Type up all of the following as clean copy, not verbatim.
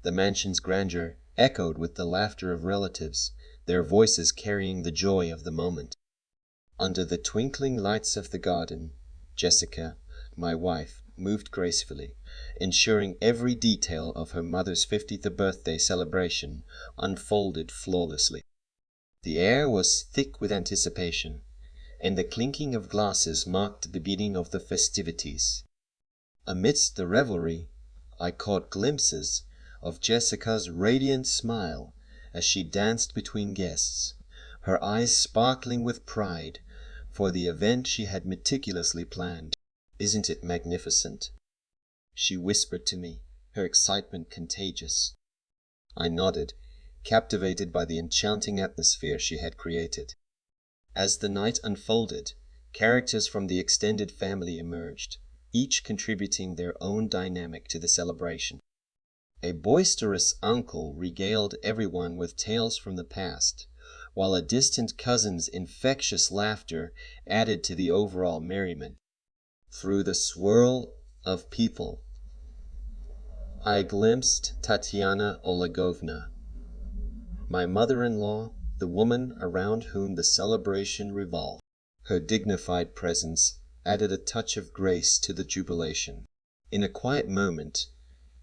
The mansion's grandeur echoed with the laughter of relatives, their voices carrying the joy of the moment. Under the twinkling lights of the garden, Jessica, my wife, moved gracefully, ensuring every detail of her mother's 50th birthday celebration unfolded flawlessly. The air was thick with anticipation, and the clinking of glasses marked the beginning of the festivities. Amidst the revelry, I caught glimpses of Jessica's radiant smile as she danced between guests, her eyes sparkling with pride for the event she had meticulously planned. "Isn't it magnificent?" she whispered to me, her excitement contagious. I nodded, captivated by the enchanting atmosphere she had created. As the night unfolded, characters from the extended family emerged, each contributing their own dynamic to the celebration. A boisterous uncle regaled everyone with tales from the past, while a distant cousin's infectious laughter added to the overall merriment. Through the swirl of people, I glimpsed Tatiana Olegovna, my mother-in-law, the woman around whom the celebration revolved. Her dignified presence added a touch of grace to the jubilation. In a quiet moment,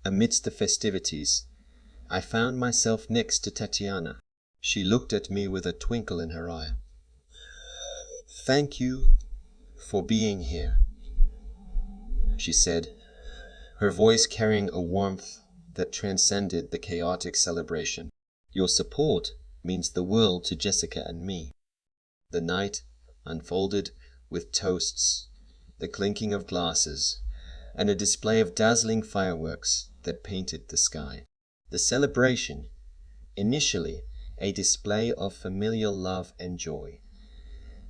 amidst the festivities, I found myself next to Tatiana. She looked at me with a twinkle in her eye. "Thank you for being here," she said, her voice carrying a warmth that transcended the chaotic celebration. "Your support means the world to Jessica and me." The night unfolded with toasts, the clinking of glasses, and a display of dazzling fireworks that painted the sky. The celebration, initially a display of familial love and joy,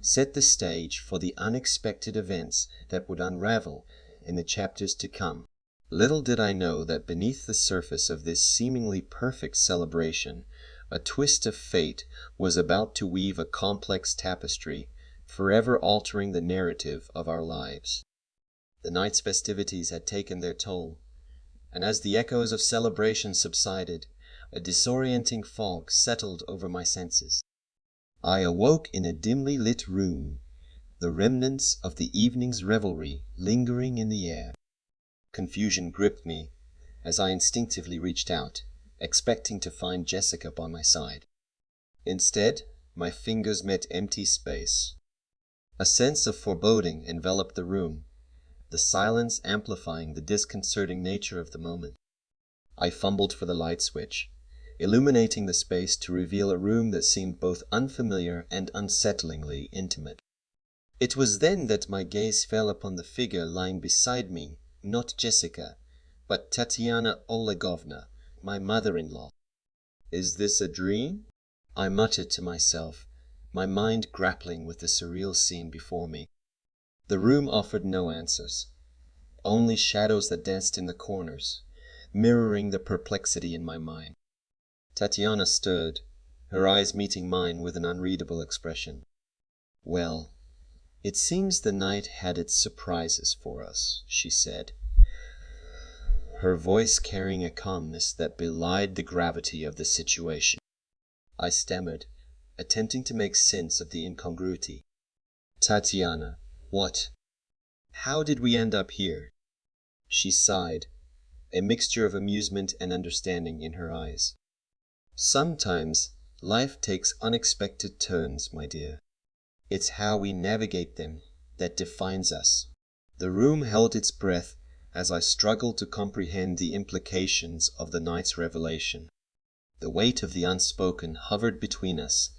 set the stage for the unexpected events that would unravel in the chapters to come. Little did I know that beneath the surface of this seemingly perfect celebration, a twist of fate was about to weave a complex tapestry, forever altering the narrative of our lives. The night's festivities had taken their toll, and as the echoes of celebration subsided, a disorienting fog settled over my senses. I awoke in a dimly lit room, the remnants of the evening's revelry lingering in the air. Confusion gripped me as I instinctively reached out, expecting to find Jessica by my side. Instead, my fingers met empty space. A sense of foreboding enveloped the room, the silence amplifying the disconcerting nature of the moment. I fumbled for the light switch, illuminating the space to reveal a room that seemed both unfamiliar and unsettlingly intimate. It was then that my gaze fell upon the figure lying beside me, not Jessica, but Tatiana Olegovna, my mother-in-law. "Is this a dream?" I muttered to myself, my mind grappling with the surreal scene before me. The room offered no answers, only shadows that danced in the corners, mirroring the perplexity in my mind. Tatiana stirred, her eyes meeting mine with an unreadable expression. "Well, it seems the night had its surprises for us," she said, her voice carrying a calmness that belied the gravity of the situation. I stammered, attempting to make sense of the incongruity. "Tatiana, what? How did we end up here?" She sighed, a mixture of amusement and understanding in her eyes. "Sometimes life takes unexpected turns, my dear. It's how we navigate them that defines us." The room held its breath as I struggled to comprehend the implications of the night's revelation. The weight of the unspoken hovered between us,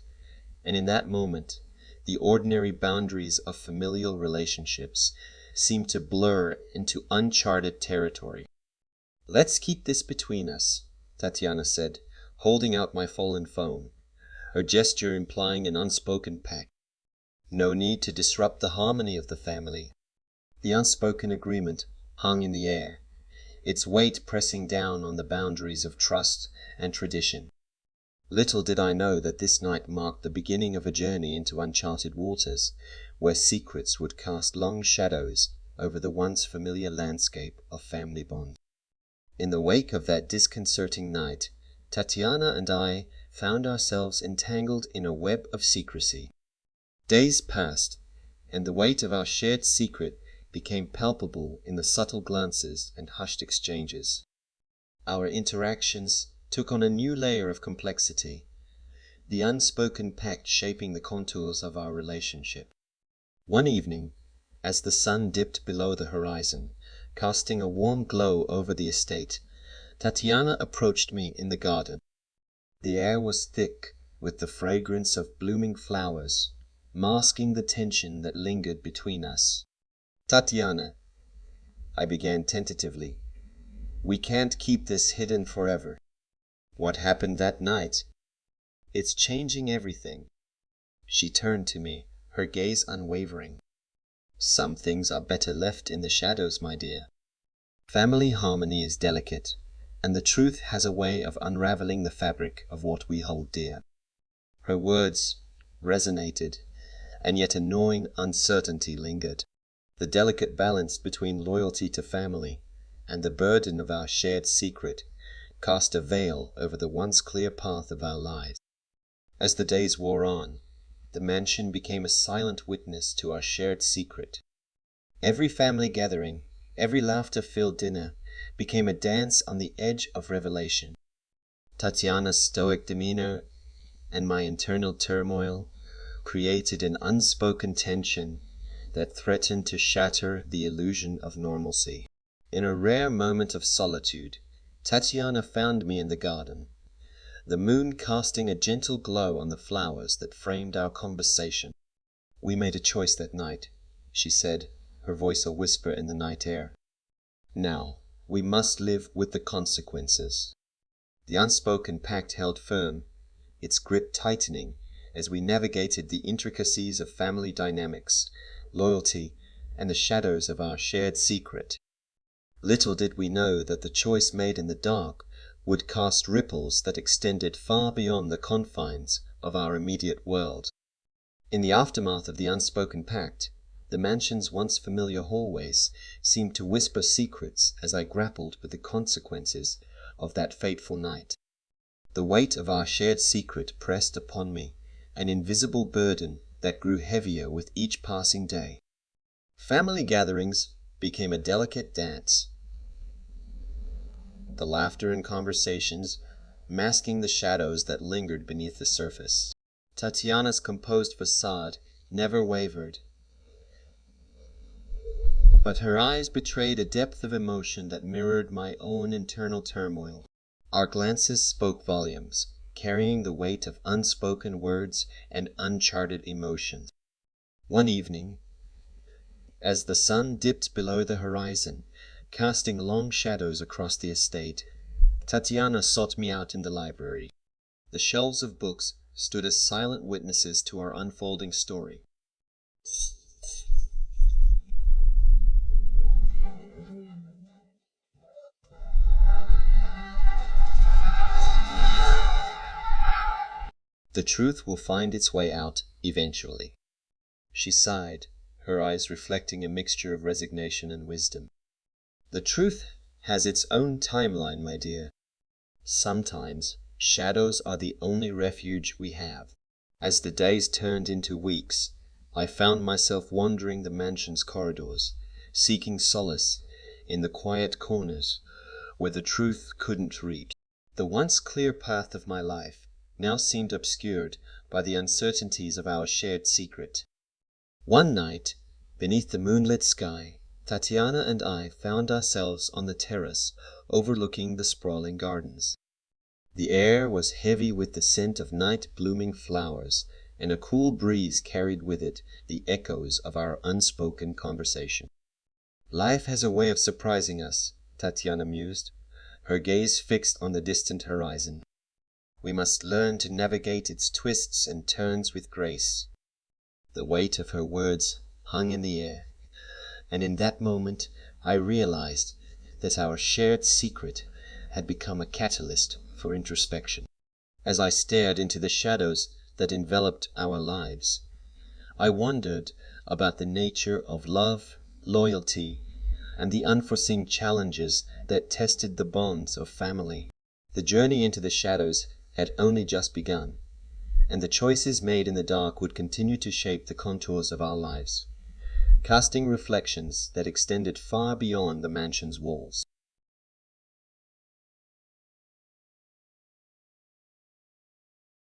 and in that moment, the ordinary boundaries of familial relationships seemed to blur into uncharted territory. "Let's keep this between us," Tatiana said, holding out my fallen phone, her gesture implying an unspoken pact. No need to disrupt the harmony of the family. The unspoken agreement hung in the air, its weight pressing down on the boundaries of trust and tradition. Little did I know that this night marked the beginning of a journey into uncharted waters, where secrets would cast long shadows over the once familiar landscape of family bonds. In the wake of that disconcerting night, Tatiana and I found ourselves entangled in a web of secrecy. Days passed, and the weight of our shared secret became palpable in the subtle glances and hushed exchanges. Our interactions took on a new layer of complexity, the unspoken pact shaping the contours of our relationship. One evening, as the sun dipped below the horizon, casting a warm glow over the estate, Tatiana approached me in the garden. The air was thick with the fragrance of blooming flowers, masking the tension that lingered between us. "Tatiana," I began tentatively, "we can't keep this hidden forever." "What happened that night?" "It's changing everything." She turned to me, her gaze unwavering. "Some things are better left in the shadows, my dear. Family harmony is delicate, and the truth has a way of unraveling the fabric of what we hold dear." Her words resonated, and yet a gnawing uncertainty lingered. The delicate balance between loyalty to family and the burden of our shared secret cast a veil over the once clear path of our lives. As the days wore on, the mansion became a silent witness to our shared secret. Every family gathering, every laughter-filled dinner became a dance on the edge of revelation. Tatiana's stoic demeanor and my internal turmoil created an unspoken tension that threatened to shatter the illusion of normalcy. In a rare moment of solitude, Tatiana found me in the garden, the moon casting a gentle glow on the flowers that framed our conversation. "We made a choice that night," she said, her voice a whisper in the night air. "Now, we must live with the consequences." The unspoken pact held firm, its grip tightening as we navigated the intricacies of family dynamics, loyalty, and the shadows of our shared secret. Little did we know that the choice made in the dark would cast ripples that extended far beyond the confines of our immediate world. In the aftermath of the unspoken pact, the mansion's once familiar hallways seemed to whisper secrets as I grappled with the consequences of that fateful night. The weight of our shared secret pressed upon me, an invisible burden that grew heavier with each passing day. Family gatherings became a delicate dance, the laughter and conversations masking the shadows that lingered beneath the surface. Tatiana's composed facade never wavered, but her eyes betrayed a depth of emotion that mirrored my own internal turmoil. Our glances spoke volumes, carrying the weight of unspoken words and uncharted emotions. One evening, as the sun dipped below the horizon, casting long shadows across the estate, Tatiana sought me out in the library. The shelves of books stood as silent witnesses to our unfolding story. "The truth will find its way out eventually." She sighed, her eyes reflecting a mixture of resignation and wisdom. "The truth has its own timeline, my dear. Sometimes shadows are the only refuge we have." As the days turned into weeks, I found myself wandering the mansion's corridors, seeking solace in the quiet corners where the truth couldn't reach. The once clear path of my life now seemed obscured by the uncertainties of our shared secret. One night, beneath the moonlit sky, Tatiana and I found ourselves on the terrace overlooking the sprawling gardens. The air was heavy with the scent of night-blooming flowers, and a cool breeze carried with it the echoes of our unspoken conversation. "Life has a way of surprising us," Tatiana mused, her gaze fixed on the distant horizon. "We must learn to navigate its twists and turns with grace." The weight of her words hung in the air, and in that moment I realized that our shared secret had become a catalyst for introspection. As I stared into the shadows that enveloped our lives, I wondered about the nature of love, loyalty, and the unforeseen challenges that tested the bonds of family. The journey into the shadows had only just begun, and the choices made in the dark would continue to shape the contours of our lives, casting reflections that extended far beyond the mansion's walls.